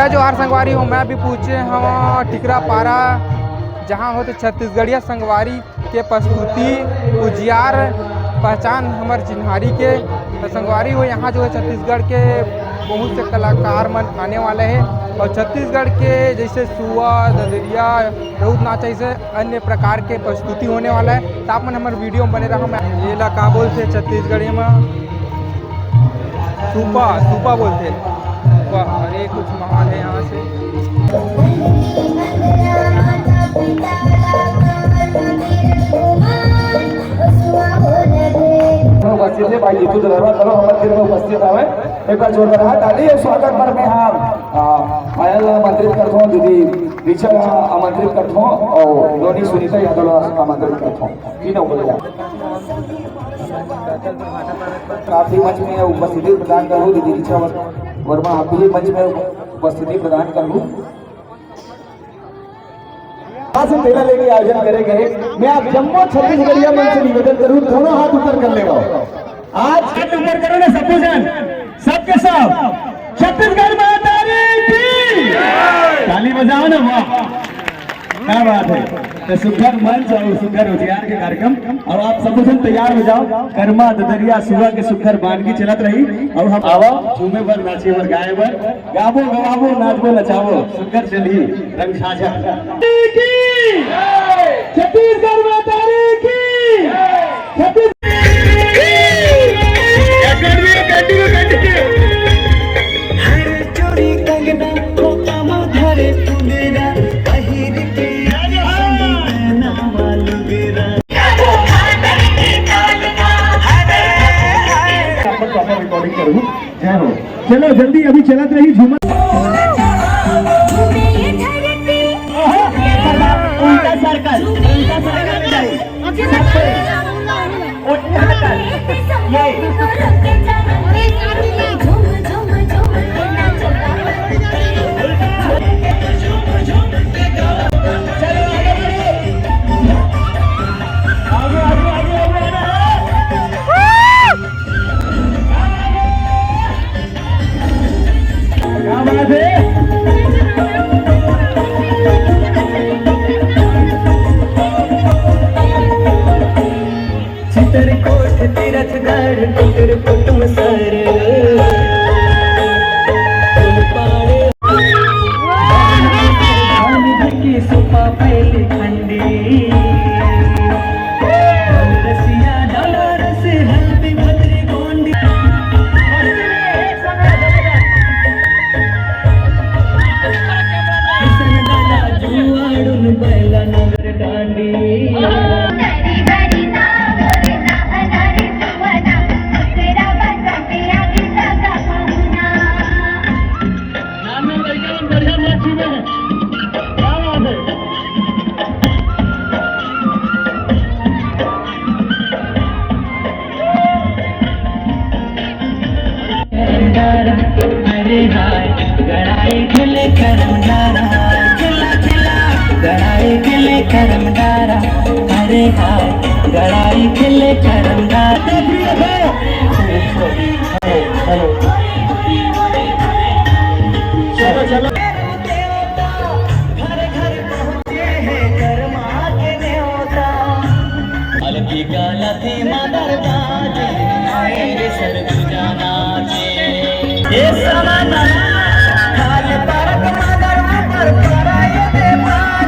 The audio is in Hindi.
जय जोहार संगवारी हो। मैं भी पूछे हम टिकरा पारा जहाँ होते छत्तीसगढ़िया संगवारी के प्रस्तुति उजियार पहचान हमार चिन्हारी के संगवारी हो। यहाँ जो है छत्तीसगढ़ के बहुत से कलाकार मन आने वाले हैं और छत्तीसगढ़ के जैसे सुआ ददरिया रउत नाच ऐसे अन्य प्रकार के प्रस्तुति होने वाला है। तो आप मन हमारे वीडियो में बने रहा। ये ला का बोलते छत्तीसगढ़ी में सूपा सूपा बोलते हैं। अरे कुछ महान है यहाँ से। उपस्थित है भाई जीतू दलरवा करो हमारे फिर में उपस्थित आवे एक बार जोरदार हाथ ताली और स्वागत पर में हम आयल आमंत्रित करते हैं दीदी रिचा आमंत्रित करते हैं और लोनी सुनीता यादव आमंत्रित करते हैं तीनों बोले काफी मंच में उपस्थिति प्रदान करूँ दीदी रिचा वर्मा आप भी मंच में उपस्थिति प्रदान करूँ से पहला लेके आयोजन करेंगे। मैं आप जम्मू छत्तीसगढ़िया मंच से निवेदन करूं दोनों हाथ ऊपर कर लेगा। आज हाथ ऊपर करो ना सबको जन सबके सब छत्तीसगढ़ माता की ताली बजाओ ना। वाह क्या बात है। तो सुखर मंच और सुखर उजियार के कार्यक्रम और आप सब जन तैयार हो जाओ। कर्मा ददरिया सुबह के सुखर बानगी चलत रही और हम आवा झूमे पर नाचे पर गाए पर गावो गवावो नाचो नचावो सुखर चली रंग साझा छत्तीसगढ़ माता की हर चोरी कंगना को काम धरे तू मेरा अहिर के रिकॉर्डिंग करूँ जय हो। चलो जल्दी अभी चलत रही झूमर उल्टा सर्कल तीरथगढ़ कुटर कुटुम सर की सुपा पहली खंडी रसिया डाला रस हल्दी भद्री गोंडी किसन डाला जुआड़ुन बैला नगर डांडी अरे हाय गड़ाई खिले करमदारा खिला खिला गड़ाई खिले करमदारा अरे हाय गड़ाई खिले करमदारा